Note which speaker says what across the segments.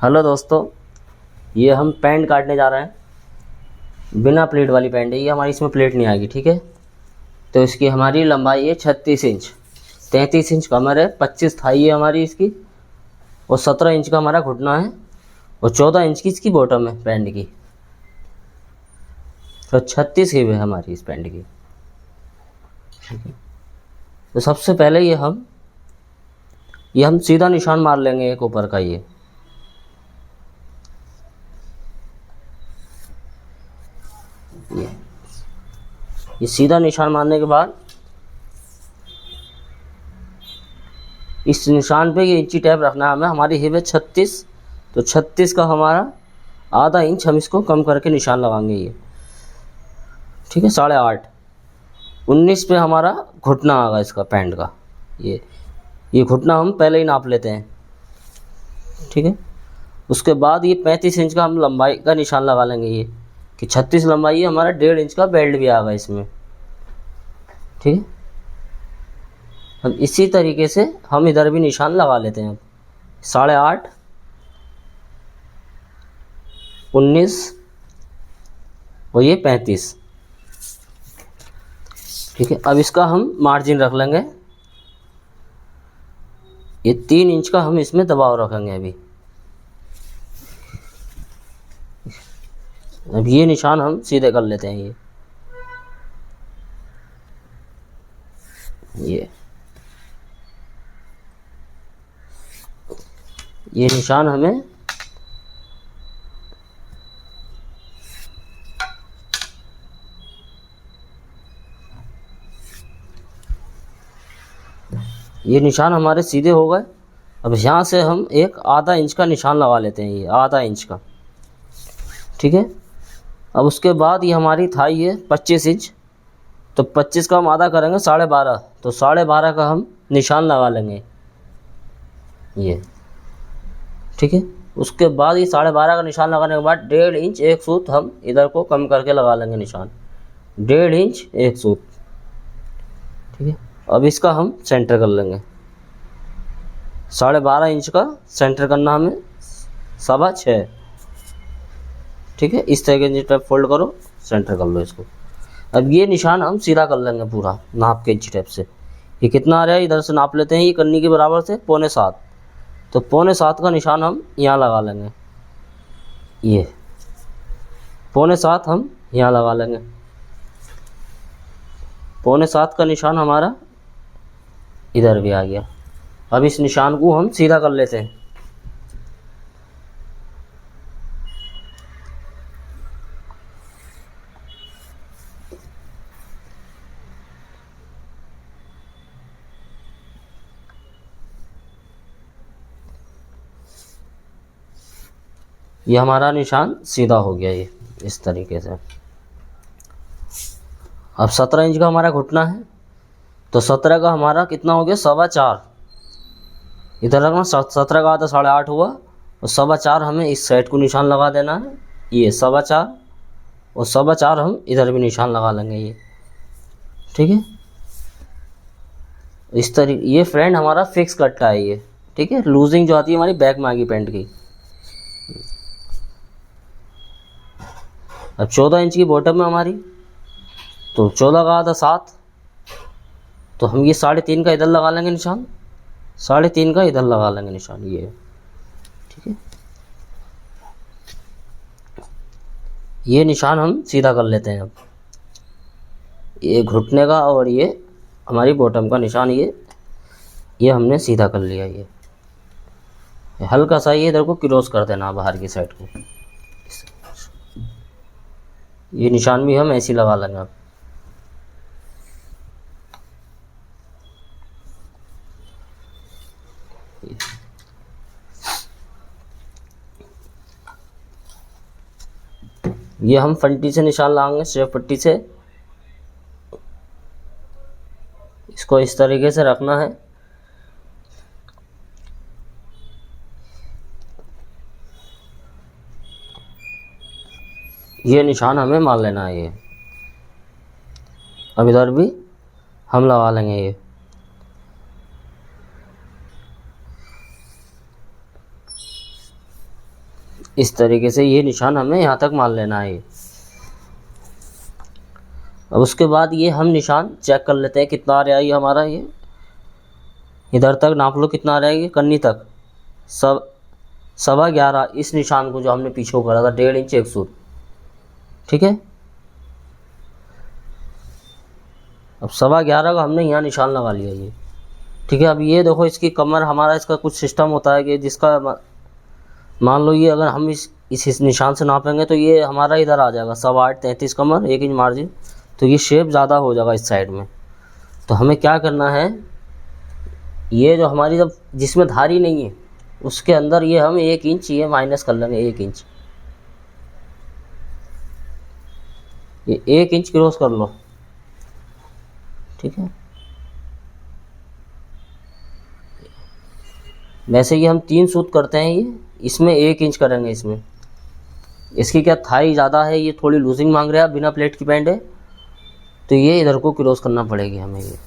Speaker 1: Hello दोस्तों, ये हम पैंट काटने जा रहे हैं। बिना प्लेट वाली पैंट है ये हमारी, इसमें प्लेट नहीं आएगी। ठीक है, तो इसकी हमारी लंबाई है 36 इंच, 33 इंच कमर है, 25 थाई है हमारी इसकी, और 17 इंच का हमारा घुटना है, और 14 इंच की इसकी बॉटम है पैंट की। तो 36 हिप है हमारी इस पैंट की। ठीक है, तो सबसे पहले ये हम सीधा निशान मार लेंगे एक ऊपर का। ये सीधा निशान मारने के बाद इस निशान पे ये इंची टैप रखना है हमें। हमारी हिप है 36, तो 36 का हमारा आधा इंच हम इसको कम करके निशान लगाएंगे ये। ठीक है, 8.5, 19 पे हमारा घुटना आएगा इसका पैंट का। ये घुटना हम पहले ही नाप लेते हैं। ठीक है, उसके बाद ये 35 इंच का हम लंबाई का निशान लगा लेंगे ये, कि 36 लंबाई है हमारा, 1.5 इंच का बेल्ट भी आएगा इसमें। ठीक है, अब इसी तरीके से हम इधर भी निशान लगा लेते हैं। 8.5, 19 और ये 35। ठीक है, अब इसका हम मार्जिन रख लेंगे। ये 3 इंच का हम इसमें दबाव रखेंगे अभी। अब ये निशान हम सीधे कर लेते हैं। ये निशान हमें हमारे सीधे हो गए। अब यहाँ से हम एक आधा इंच का निशान लगा लेते हैं, ये आधा इंच का। ठीक है, अब उसके बाद ये हमारी थाई है 25 इंच, तो 25 का हम आधा करेंगे 12.5, तो 12.5 का हम निशान लगा लेंगे ये। ठीक है, उसके बाद ये 12.5 का निशान लगाने के बाद 1.5 इंच एक सूत हम इधर को कम करके लगा लेंगे निशान, 1.5 इंच एक सूत। ठीक है, अब इसका हम सेंटर कर लेंगे। 12.5 इंच का सेंटर करना हमें 6.25। ठीक है, इस तरीके से टेप फोल्ड करो, सेंटर कर लो इसको। अब ये निशान हम सीधा कर लेंगे पूरा नाप के इंची टेप से। ये कितना आ रहा है इधर से नाप लेते हैं। ये कन्नी के बराबर से 6.25, तो 6.25 का निशान हम यहाँ लगा लेंगे। ये 6.25 हम यहाँ लगा लेंगे। 6.25 का निशान हमारा इधर भी आ गया। अब इस निशान को हम सीधा कर लेते हैं। ये हमारा निशान सीधा हो गया ये इस तरीके से। अब 17 इंच का हमारा घुटना है, तो 17 का हमारा कितना हो गया 4.25। इधर रखना, 17 का आधा 8.5 हुआ, और 4.25 हमें इस साइड को निशान लगा देना है ये 4.25, और 4.25 हम इधर भी निशान लगा लेंगे ये। ठीक है, इस तरीके ये फ्रेंड हमारा फिक्स कट्टा है ये। ठीक है, लूजिंग जो आती है हमारी बैक में आएगी पैंट की। अब 14 इंच की बॉटम है हमारी, तो 14 का आधा 7, तो हम ये 3.5 का इधर लगा लेंगे निशान, 3.5 का इधर लगा लेंगे निशान ये। ठीक है, ये निशान हम सीधा कर लेते हैं। अब ये घुटने का और ये हमारी बॉटम का निशान ये हमने सीधा कर लिया। ये हल्का सा ये इधर को क्रॉस कर देना बाहर की साइड को। ये निशान भी हम ऐसे ही लगा लेंगे। अब ये हम फंटी से निशान लगाएंगे, शेप पट्टी से। इसको इस तरीके से रखना है। ये निशान हमें मार लेना है ये। अब इधर भी हम लगा लेंगे ये। इस तरीके से ये निशान हमें यहाँ तक मान लेना है। अब उसके बाद ये हम निशान चेक कर लेते हैं कितना आ रहा है ये हमारा, ये इधर तक नाप लो कितना आ रहा है, ये कन्नी तक 11.25 इस निशान को जो हमने पीछे को करा था 1.5 इंच एक सूत। ठीक है, अब 11.25 का हमने यहाँ निशान लगा लिया ये। ठीक है, अब ये देखो इसकी कमर, हमारा इसका कुछ सिस्टम होता है कि जिसका मान लो ये अगर हम इस निशान से नापेंगे तो ये हमारा इधर आ जाएगा 8.25 33 कमर 1 इंच मार्जिन, तो ये शेप ज़्यादा हो जाएगा इस साइड में। तो हमें क्या करना है, ये जो हमारी जब जिसमें धारी नहीं है उसके अंदर ये हम 1 इंच ये माइनस कर लेंगे, 1 इंच, ये 1 इंच क्रॉस कर लो। ठीक है, वैसे ये हम 3 सूत करते हैं, ये इसमें 1 इंच करेंगे। इसमें इसकी क्या थाई ज़्यादा है, ये थोड़ी लूजिंग मांग रहा है, बिना प्लेट की पैंट है, तो ये इधर को क्रॉस करना पड़ेगी हमें ये।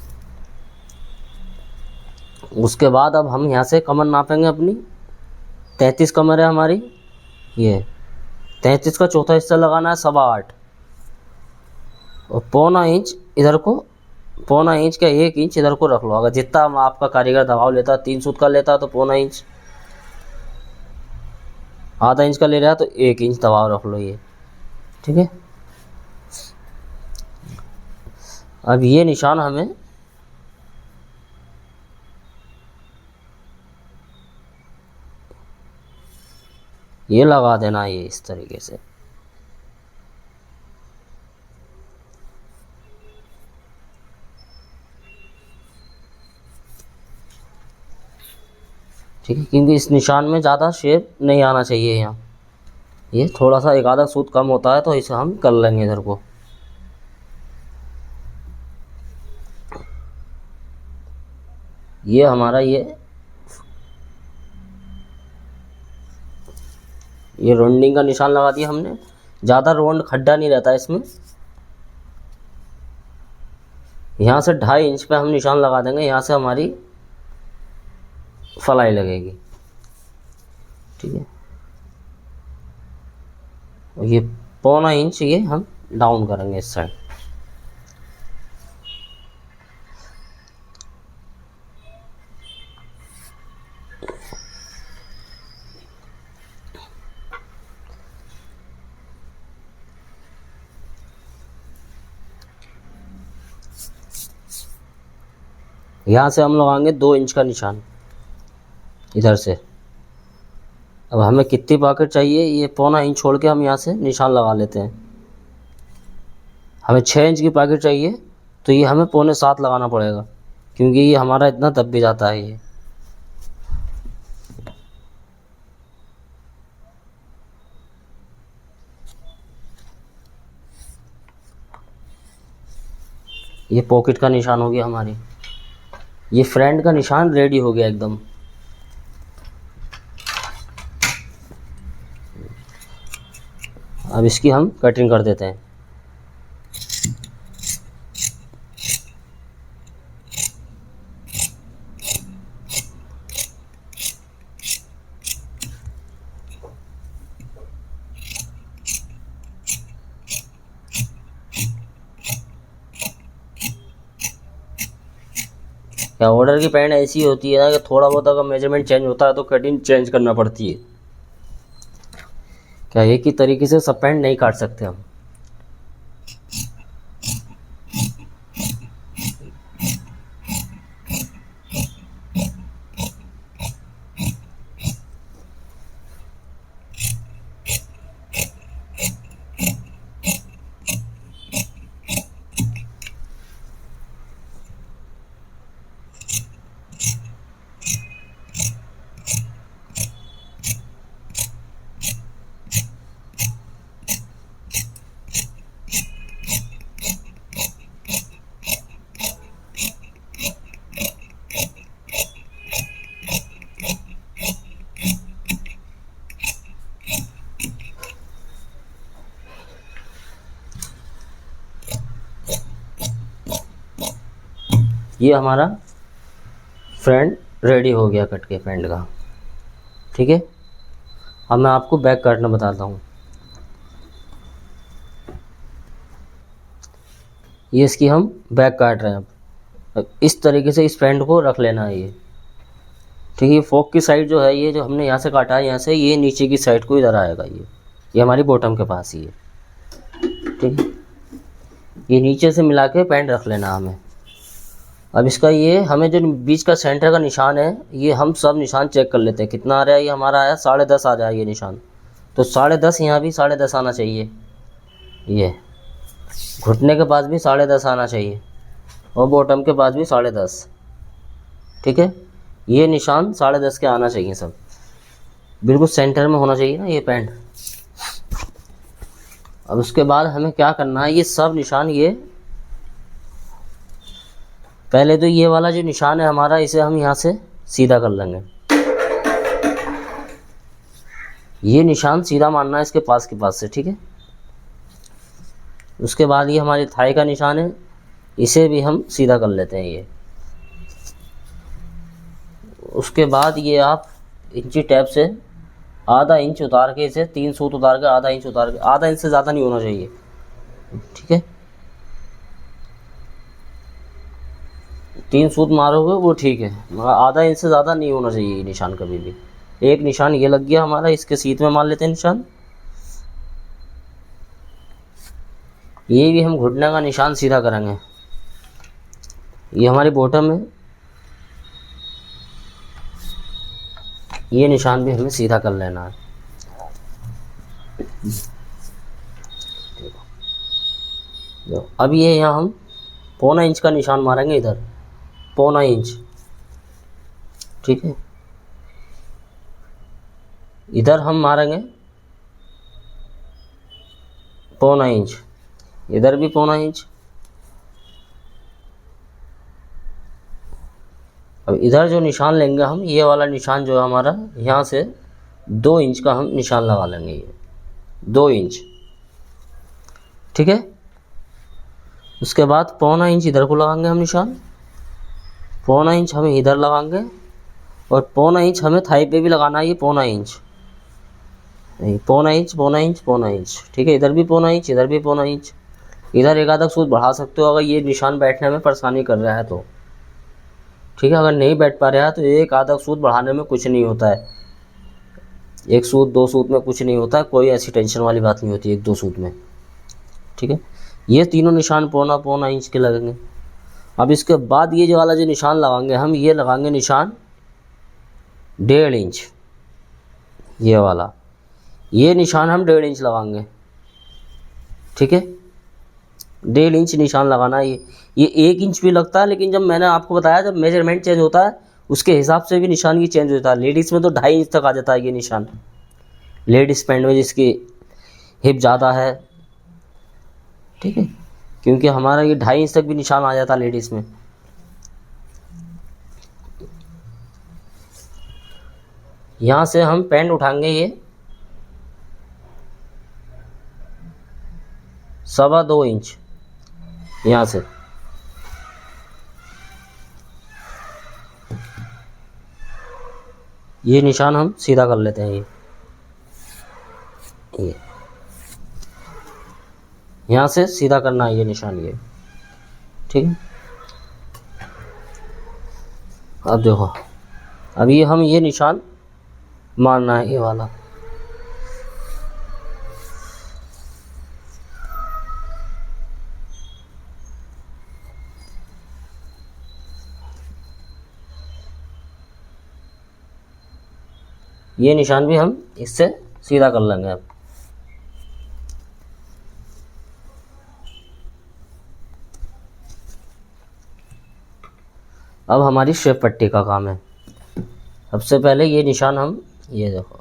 Speaker 1: उसके बाद अब हम यहाँ से कमर नापेंगे अपनी, 33 कमर है हमारी, ये 33 का चौथा हिस्सा लगाना है 8.25 और 1.25 इंच इधर को, 1.25 इंच का 1 इंच इधर को रख लो। अगर जितना आपका कारीगर दबाव लेता, 3 सूत का लेता तो 1.25 इंच, आधा इंच का ले रहा है तो 1 इंच दबाव रख लो ये। ठीक है, अब ये निशान हमें ये लगा देना है ये इस तरीके से। ठीक है, क्योंकि इस निशान में ज़्यादा शेप नहीं आना चाहिए यहाँ, ये थोड़ा सा एक आधा सूत कम होता है तो इसे हम कर लेंगे इधर को। ये हमारा ये राउंडिंग का निशान लगा दिया हमने, ज़्यादा राउंड खड्डा नहीं रहता इसमें। यहाँ से 2.5 इंच पे हम निशान लगा देंगे, यहाँ से हमारी फलाई लगेगी। ठीक है, और ये 1.25 इंच ये हम डाउन करेंगे इस साइड। यहाँ से हम लगाएंगे 2 इंच का निशान इधर से। अब हमें कितनी पॉकेट चाहिए, ये 1.25 इंच छोड़ के हम यहाँ से निशान लगा लेते हैं। हमें 6 इंच की पॉकेट चाहिए तो ये हमें 6.25 लगाना पड़ेगा, क्योंकि ये हमारा इतना दब भी जाता है ये पॉकेट का निशान हो गया हमारी। ये फ्रंट का निशान रेडी हो गया एकदम। अब इसकी हम कटिंग कर देते हैं। क्या ऑर्डर की पैंट ऐसी होती है ना कि थोड़ा बहुत अगर मेजरमेंट चेंज होता है तो कटिंग चेंज करना पड़ती है। क्या एक ही तरीके से सब पैंट नहीं काट सकते हम। ये हमारा फ्रंट रेडी हो गया कट के पैंट का। ठीक है, अब मैं आपको बैक काटना बताता हूँ। ये इसकी हम बैक काट रहे हैं। अब इस तरीके से इस पैंट को रख लेना है ये, ठीक है। फोक की साइड जो है, ये जो हमने यहाँ से काटा है, यहाँ से ये नीचे की साइड को इधर आएगा, ये हमारी बॉटम के पास ही है, ठीक है। ये नीचे से मिला के पैंट रख लेना हमें। अब इसका ये हमें जो बीच का सेंटर का निशान है, ये हम सब निशान चेक कर लेते हैं कितना आ रहा है। ये हमारा आया 10.5 आ जाए ये निशान, तो 10.5 यहाँ भी 10.5 आना चाहिए। ये घुटने के पास भी 10.5 आना चाहिए और बॉटम के पास भी 10.5, ठीक है। ये निशान 10.5 के आना चाहिए, सब बिल्कुल सेंटर में होना चाहिए ना ये पैंट। अब उसके बाद हमें क्या करना है, ये सब निशान, ये पहले तो ये वाला जो निशान है हमारा, इसे हम यहाँ से सीधा कर लेंगे। ये निशान सीधा मानना है इसके पास के पास से, ठीक है। उसके बाद ये हमारी थाई का निशान है, इसे भी हम सीधा कर लेते हैं ये। उसके बाद ये आप इंची टैप से आधा इंच उतार के, इसे 3 सूत उतार के आधा इंच उतार के, आधा इंच से ज़्यादा नहीं होना चाहिए, ठीक है। 3 सूत मारोगे वो ठीक है, मगर आधा इंच से ज़्यादा नहीं होना चाहिए ये निशान कभी भी। एक निशान ये लग गया हमारा, इसके सीध में मान लेते हैं निशान। ये भी हम घुटने का निशान सीधा करेंगे। ये हमारी बॉटम है, ये निशान भी हमें सीधा कर लेना है। अब ये यहाँ हम 1.25 इंच का निशान मारेंगे इधर, 1.25 इंच, ठीक है। इधर हम मारेंगे 1.25 इंच, इधर भी 1.25 इंच। अब इधर जो निशान लेंगे हम, ये वाला निशान जो है हमारा, यहाँ से 2 इंच का हम निशान लगा लेंगे, ये 2 इंच, ठीक है। उसके बाद 1.25 इंच इधर को लगाएंगे हम निशान, 1.25 इंच हमें इधर लगाएंगे और 1.25 इंच हमें थाई पे भी लगाना है। ये 1.25 इंच, 1.25 इंच, 1.25 इंच, 1.25 इंच, ठीक है। इधर भी 1.25 इंच, इधर भी 1.25 इंच। इधर एक आधा सूत बढ़ा सकते हो अगर ये निशान बैठने में परेशानी कर रहा है तो, ठीक है। अगर नहीं बैठ पा रहा है तो एक आधा सूत बढ़ाने में कुछ नहीं होता है, 1 सूत 2 सूत में कुछ नहीं होता है, कोई ऐसी टेंशन वाली बात नहीं होती 1-2 सूत में, ठीक है। ये तीनों निशान 1.25 इंच के लगेंगे। अब इसके बाद ये जो वाला जो निशान लगाएंगे हम, ये लगाएंगे निशान 1.5 इंच, ये वाला, ये निशान हम 1.5 इंच लगाएंगे, ठीक है। 1.5 इंच निशान लगाना है। ये 1 इंच भी लगता है, लेकिन जब मैंने आपको बताया जब मेजरमेंट चेंज होता है उसके हिसाब से भी निशान की चेंज होता है। लेडीज़ में तो 2.5 इंच तक आ जाता है ये निशान, लेडीज़ पैंट में जिसकी हिप ज़्यादा है, ठीक है, क्योंकि हमारा ये 2.5 इंच तक भी निशान आ जाता है लेडीज़ में। यहाँ से हम पैंट उठाएंगे ये 2.25 इंच, यहाँ से ये निशान हम सीधा कर लेते हैं। ये यहाँ से सीधा करना है ये निशान, ये ठीक है। अब देखो, अब ये हम ये निशान मारना है, ये वाला। ये निशान भी हम इससे सीधा कर लेंगे। अब हमारी शेप पट्टी का काम है। सबसे पहले ये निशान हम, ये देखो,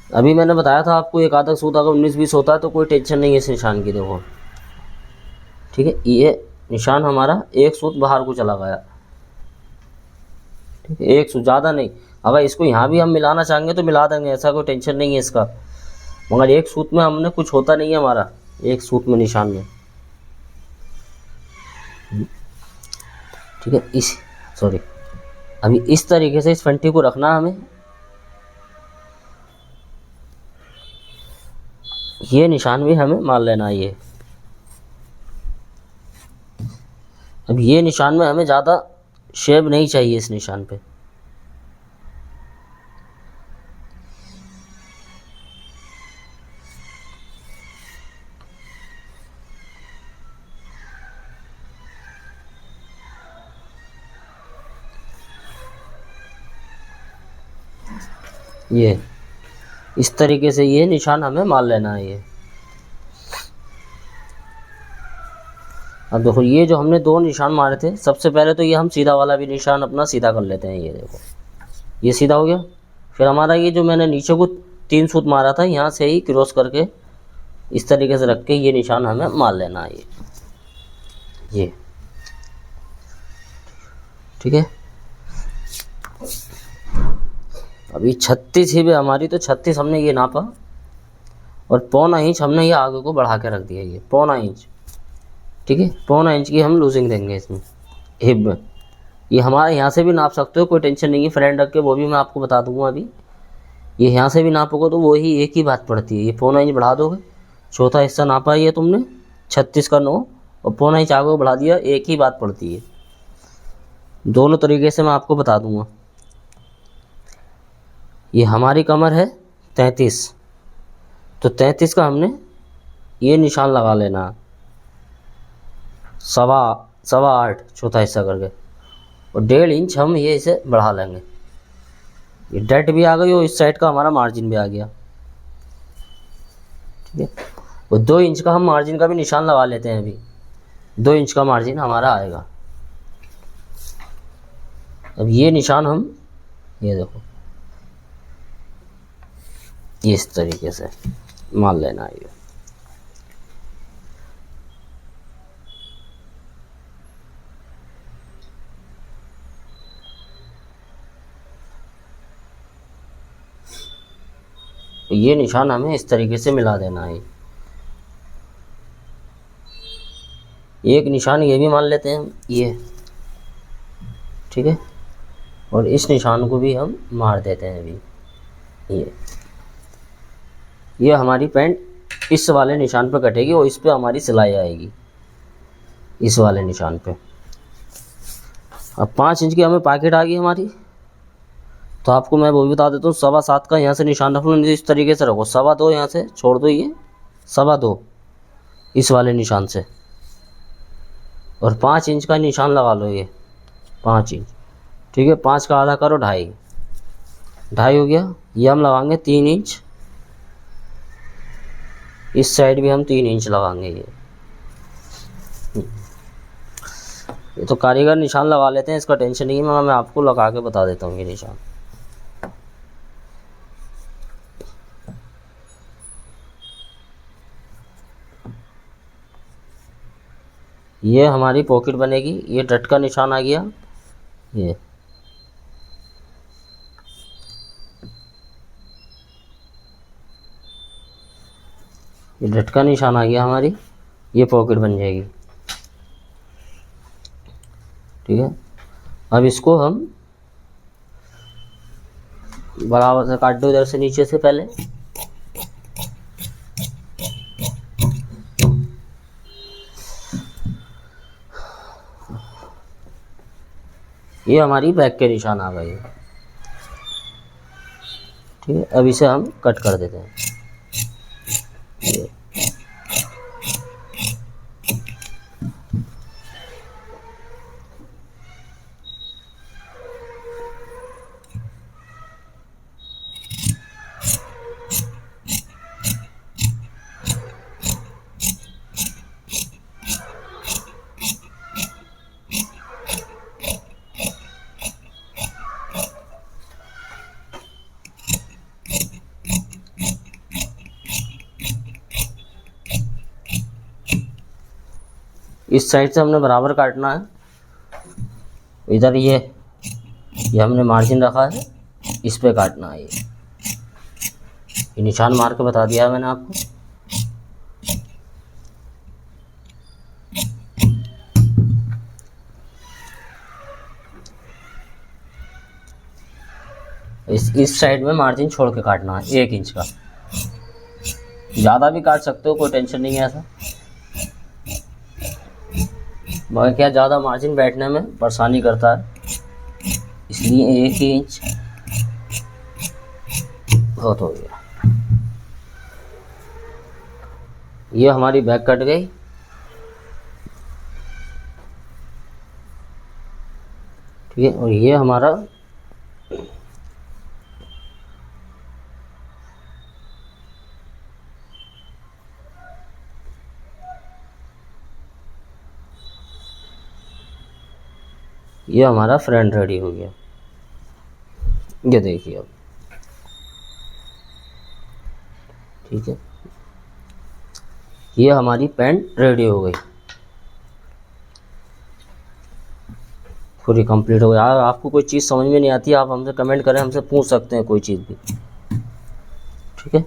Speaker 1: अभी मैंने बताया था आपको एक आधा सूत अगर 19-20 होता है तो कोई टेंशन नहीं है इस निशान की, देखो, ठीक है। ये निशान हमारा 1 सूत बाहर को चला गया, ठीक है, 1 सूत, ज़्यादा नहीं। अगर इसको यहाँ भी हम मिलाना चाहेंगे तो मिला देंगे, ऐसा कोई टेंशन नहीं है इसका, मगर 1 सूत में हमने कुछ होता नहीं है हमारा, एक सूत में निशान में, ठीक है। अभी इस तरीके से इस फंटी को रखना हमें। ये निशान भी हमें मान लेना है। ये अब ये निशान में हमें ज़्यादा शेप नहीं चाहिए इस निशान पे। ये इस तरीके से ये निशान हमें मान लेना है। ये अब देखो, ये जो हमने दो निशान मारे थे, सबसे पहले तो ये हम सीधा वाला भी निशान अपना सीधा कर लेते हैं। ये देखो, ये सीधा हो गया। फिर हमारा ये जो मैंने नीचे को 3 सूत मारा था, यहाँ से ही क्रॉस करके इस तरीके से रख के ये निशान हमें मान लेना है। ये ठीक है। अभी 36 ही भी हमारी, तो 36 हमने ये नापा और 1.25 इंच हमने ये आगे को बढ़ा के रख दिया। ये 1.25 इंच, ठीक है। 1.25 इंच की हम लूजिंग देंगे इसमें हिप में। ये हमारे यहाँ से भी नाप सकते हो, कोई टेंशन नहीं है। फ्रेंड रख के वो भी मैं आपको बता दूंगा। अभी ये यहाँ से भी नापोगे तो वही एक ही बात पड़ती है। ये 1.25 इंच बढ़ा दोगे, चौथा हिस्सा नापा है ये तुमने 36 का 9 और 1.25 इंच आगे बढ़ा दिया, एक ही बात पड़ती है। दोनों तरीके से मैं आपको बता दूंगा। ये हमारी कमर है 33, तो 33 का हमने ये निशान लगा लेना, 8.25 चौथा हिस्सा करके, और 1.5 इंच हम ये इसे बढ़ा लेंगे। ये डेट भी आ गई और इस साइड का हमारा मार्जिन भी आ गया, ठीक है। और 2 इंच का हम मार्जिन का भी निशान लगा लेते हैं। अभी 2 इंच का मार्जिन हमारा आएगा। अब ये निशान हम, ये देखो, ये इस तरीके से मान लेना है। ये निशान हमें इस तरीके से मिला देना है। एक निशान ये भी मान लेते हैं हम, ये ठीक है। और इस निशान को भी हम मार देते हैं। अभी ये हमारी पैंट इस वाले निशान पे कटेगी और इस पे हमारी सिलाई आएगी, इस वाले निशान पे। अब 5 इंच की हमें पॉकेट आ गई हमारी, तो आपको मैं वो भी बता देता हूँ। 7.25 का यहाँ से निशान रख लो, नहीं इस तरीके से रखो। 2.25 यहाँ से छोड़ दो, ये 2.25 इस वाले निशान से, और 5 इंच का निशान लगा लो, ये 5 इंच, ठीक है। 5 का आधा करो 2.5 हो गया। ये हम लगाएंगे 3 इंच, इस साइड भी हम 3 इंच लगाएंगे। ये तो कारीगर निशान लगा लेते हैं, इसका टेंशन नहीं है। मैं आपको लगा के बता देता हूँ ये निशान। ये हमारी पॉकेट बनेगी। ये डट का निशान आ गया, ये डट का निशान आ गया हमारी। ये पॉकेट बन जाएगी, ठीक है। अब इसको हम बराबर से काट दो, इधर से नीचे से पहले। ये हमारी बैक के निशान आ गए, ठीक है। अब इसे हम कट कर देते हैं। इस साइड से हमने बराबर काटना है। इधर ये हमने मार्जिन रखा है, इस पे काटना है। ये निशान मार के बता दिया है मैंने आपको। इस साइड में मार्जिन छोड़ के काटना है 1 इंच का। ज़्यादा भी काट सकते हो, कोई टेंशन नहीं है ऐसा, मगर क्या ज़्यादा मार्जिन बैठने में परेशानी करता है, इसलिए 1 ही इंच बहुत हो गया। ये हमारी बैक कट गई। ठीक है, और ये हमारा फ्रंट रेडी हो गया। ये देखिए अब, ठीक है, ये हमारी पैंट रेडी हो गई, पूरी कंप्लीट हो गई। यार आपको कोई चीज़ समझ में नहीं आती, आप हमसे कमेंट करें, हमसे पूछ सकते हैं कोई चीज़ भी, ठीक है।